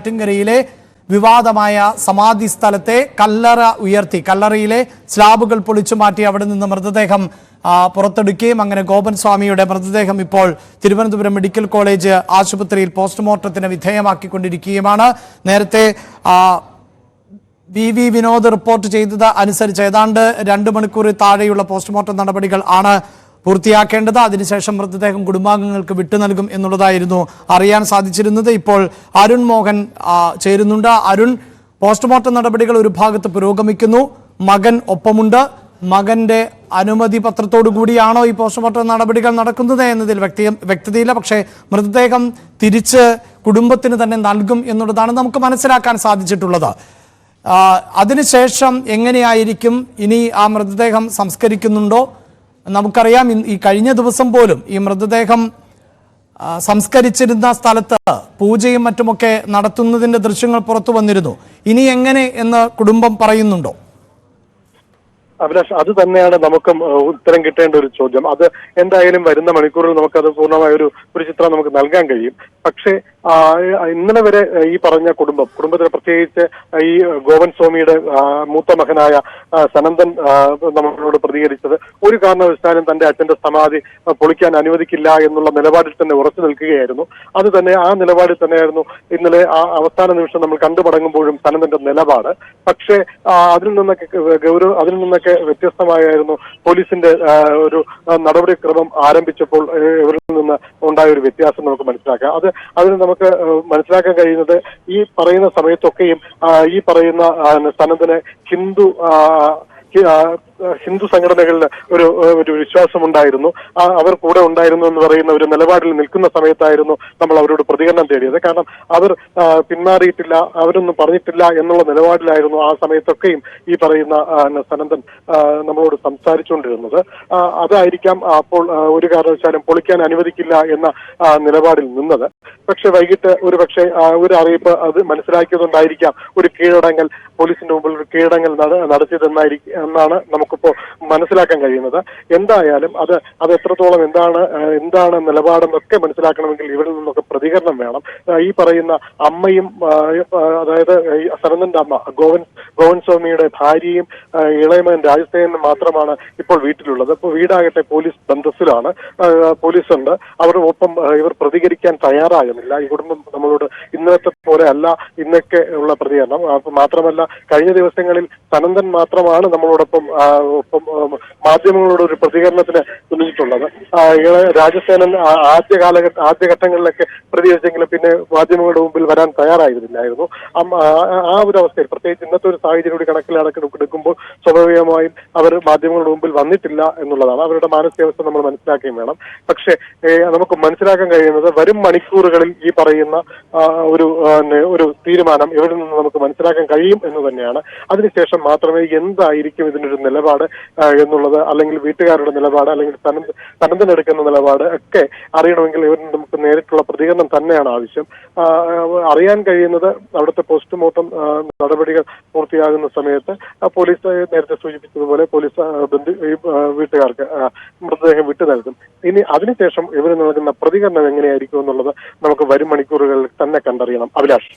നെയ്യാറ്റിൻകരയിലെ വിവാദമായ സമാധി സ്ഥലത്തെ കല്ലറ ഉയർത്തി കല്ലറയിലെ സ്ലാബുകൾ പൊളിച്ചു മാറ്റി അവിടെ നിന്ന് മൃതദേഹം പുറത്തെടുക്കുകയും അങ്ങനെ ഗോപൻ സ്വാമിയുടെ മൃതദേഹം ഇപ്പോൾ തിരുവനന്തപുരം മെഡിക്കൽ കോളേജ് ആശുപത്രിയിൽ പോസ്റ്റ്മോർട്ടത്തിന് വിധേയമാക്കിക്കൊണ്ടിരിക്കുകയുമാണ്. നേരത്തെ വി വിനോദ് റിപ്പോർട്ട് ചെയ്തത് അനുസരിച്ച് ഏതാണ്ട് 2 മണിക്കൂറിൽ താഴെയുള്ള പോസ്റ്റ്മോർട്ടം നടപടികൾ ആണ് പൂർത്തിയാക്കേണ്ടത്. അതിനുശേഷം മൃതദേഹം കുടുംബാംഗങ്ങൾക്ക് വിട്ടു നൽകും എന്നുള്ളതായിരുന്നു അറിയാൻ സാധിച്ചിരുന്നത്. ഇപ്പോൾ അരുൺ മോഹൻ ചേരുന്നുണ്ട്. അരുൺ, പോസ്റ്റ്മോർട്ടം നടപടികൾ ഒരു ഭാഗത്ത് പുരോഗമിക്കുന്നു, മകൻ ഒപ്പമുണ്ട്. മകന്റെ അനുമതി പത്രത്തോടു കൂടിയാണോ ഈ പോസ്റ്റ്മോർട്ടം നടപടികൾ നടക്കുന്നത് എന്നതിൽ വ്യക്തതയില്ല. പക്ഷേ മൃതദേഹം തിരിച്ച് കുടുംബത്തിന് തന്നെ നൽകും എന്നുള്ളതാണ് നമുക്ക് മനസ്സിലാക്കാൻ സാധിച്ചിട്ടുള്ളത്. അതിനുശേഷം എങ്ങനെയായിരിക്കും ഇനി ആ മൃതദേഹം സംസ്കരിക്കുന്നുണ്ടോ? നമുക്കറിയാം ഈ കഴിഞ്ഞ ദിവസം പോലും ഈ മൃതദേഹം സംസ്കരിച്ചിരുന്ന സ്ഥലത്ത് പൂജയും മറ്റുമൊക്കെ നടത്തുന്നതിന്റെ ദൃശ്യങ്ങൾ പുറത്തു വന്നിരുന്നു. ഇനി എങ്ങനെ എന്ന് കുടുംബം പറയുന്നുണ്ടോ? അഭിലാഷ്, അത് തന്നെയാണ് നമുക്കും ഉത്തരം കിട്ടേണ്ട ഒരു ചോദ്യം. അത് എന്തായാലും വരുന്ന മണിക്കൂറിൽ നമുക്കത് പൂർണ്ണമായ ഒരു ചിത്രം നമുക്ക് നൽകാൻ കഴിയും. പക്ഷേ ഇന്നലെ വരെ ഈ പറഞ്ഞ കുടുംബത്തിന് പ്രത്യേകിച്ച് ഈ ഗോപൻ സ്വാമിയുടെ മൂത്ത മകനായ സനന്ദൻ നമ്മളോട് പ്രതികരിച്ചത് ഒരു കാരണവശാലും തന്റെ അച്ഛന്റെ സമാധി പൊളിക്കാൻ അനുവദിക്കില്ല എന്നുള്ള നിലപാടിൽ തന്നെ ഉറച്ചു നിൽക്കുകയായിരുന്നു. അത് തന്നെ ആ നിലപാടിൽ തന്നെയായിരുന്നു ഇന്നലെ അവസാന നിമിഷം നമ്മൾ കണ്ടുമടങ്ങുമ്പോഴും സനന്ദന്റെ നിലപാട്. പക്ഷേ അതിൽ നിന്നൊക്കെ വ്യത്യസ്തമായിരുന്നു പോലീസിന്റെ ഒരു നടപടിക്രമം ആരംഭിച്ചപ്പോൾ ഇവരിൽ നിന്ന് ഉണ്ടായ ഒരു വ്യത്യാസം നമുക്ക് മനസ്സിലാക്കാം. അതിന് നമുക്ക് മനസ്സിലാക്കാൻ കഴിയുന്നത് ഈ പറയുന്ന സമയത്തൊക്കെയും ഈ പറയുന്ന സനന്ദന് ഹിന്ദു സംഘടനകളിൽ ഒരു വിശ്വാസമുണ്ടായിരുന്നു. അവർ കൂടെ ഉണ്ടായിരുന്നു എന്ന് പറയുന്ന ഒരു നിലപാടിൽ നിൽക്കുന്ന സമയത്തായിരുന്നു നമ്മൾ അവരോട് പ്രതികരണം തേടിയത്. കാരണം അവർ പിന്മാറിയിട്ടില്ല, അവരൊന്നും പറഞ്ഞിട്ടില്ല എന്നുള്ള നിലപാടിലായിരുന്നു ആ സമയത്തൊക്കെയും ഈ പറയുന്ന സനന്ദൻ നമ്മളോട് സംസാരിച്ചുകൊണ്ടിരുന്നത്. അതായിരിക്കാം അപ്പോൾ ഒരു കാരണവശാലും പൊളിക്കാൻ അനുവദിക്കില്ല എന്ന നിലപാടിൽ നിന്നത്. പക്ഷെ വൈകിട്ട് ഒരു അറിയിപ്പ് അത് മനസ്സിലാക്കിയതുകൊണ്ടായിരിക്കാം ഒരു കീഴടങ്ങൽ, പോലീസിന്റെ മുമ്പിൽ ഒരു കീഴടങ്ങൽ എന്നാണ് നമുക്കിപ്പോ മനസ്സിലാക്കാൻ കഴിയുന്നത്. എന്തായാലും അത് എത്രത്തോളം എന്താണ് നിലപാടെന്നൊക്കെ മനസ്സിലാക്കണമെങ്കിൽ ഇവരിൽ നിന്നൊക്കെ പ്രതികരണം വേണം. ഈ പറയുന്ന അമ്മയും, അതായത് സനന്ദന്റെ അമ്മ ഗോവൻ സ്വാമിയുടെ ഭാര്യയും ഇളയമൻ രാജസേനനും മാത്രമാണ് ഇപ്പോൾ വീട്ടിലുള്ളത്. ഇപ്പോൾ വീടാകട്ടെ പോലീസ് ബന്ധത്തിലാണ്, പോലീസുണ്ട്. അവരുടെ ഒപ്പം ഇവർ പ്രതികരിക്കാൻ തയ്യാറാകുന്നില്ല. ഈ കുടുംബം നമ്മളോട് ഇന്നത്തെ പോലെ അല്ല ഇന്നൊക്കെ ഉള്ള പ്രതികരണം. മാത്രമല്ല കഴിഞ്ഞ ദിവസങ്ങളിൽ സനന്ദൻ മാത്രമാണ് നമ്മളോടൊപ്പം മാധ്യമങ്ങളോട് ഒരു പ്രതികരണത്തിന് തുനിഞ്ഞിട്ടുള്ളത്. രാജസേനൻ ആദ്യഘട്ടങ്ങളിലൊക്കെ പ്രതികരിച്ചെങ്കിലും പിന്നെ മാധ്യമങ്ങളുടെ മുമ്പിൽ വരാൻ തയ്യാറായിരുന്നില്ലായിരുന്നു. ആ ഒരു അവസ്ഥയിൽ പ്രത്യേകിച്ച് ഇന്നത്തെ ഒരു സാഹചര്യം കൂടി കണക്കിലെടുക്കുമ്പോൾ സ്വാഭാവികമായും അവർ മാധ്യമങ്ങളുടെ മുമ്പിൽ വന്നിട്ടില്ല എന്നുള്ളതാണ്. അവരുടെ മാനസികാവസ്ഥ നമ്മൾ മനസ്സിലാക്കുകയും വേണം. പക്ഷേ നമുക്ക് മനസ്സിലാക്കാൻ കഴിയുന്നത് വരും മണിക്കൂറുകളിൽ ഈ പറയുന്ന ഒരു തീരുമാനം ഇവരിൽ നിന്ന് നമുക്ക് മനസ്സിലാക്കാൻ കഴിയും എന്ന് തന്നെയാണ്. അതിനുശേഷം മാത്രമേ എന്തായിരിക്കും ഇതിനൊരു നിലപാട് എന്നുള്ളത്, അല്ലെങ്കിൽ വീട്ടുകാരുടെ നിലപാട്, അല്ലെങ്കിൽ സനന്ദൻ എടുക്കുന്ന നിലപാട് ഒക്കെ അറിയണമെങ്കിൽ ഇവരിൽ നമുക്ക് നേരിട്ടുള്ള പ്രതികരണം തന്നെയാണ് ആവശ്യം. അറിയാൻ കഴിയുന്നത് അവിടുത്തെ പോസ്റ്റ്മോർട്ടം നടപടികൾ പൂർത്തിയാകുന്ന സമയത്ത് പോലീസ് നേരത്തെ സൂചിപ്പിച്ചതുപോലെ പോലീസ് വീട്ടുകാർക്ക് മൃതദേഹം വിട്ടു നൽകും. ഇനി അതിനുശേഷം ഇവർ നൽകുന്ന പ്രതികരണം എങ്ങനെയായിരിക്കും എന്നുള്ളത് നമുക്ക് വരും മണിക്കൂറുകളിൽ തന്നെ കണ്ടറിയണം. അഭിലാഷ്.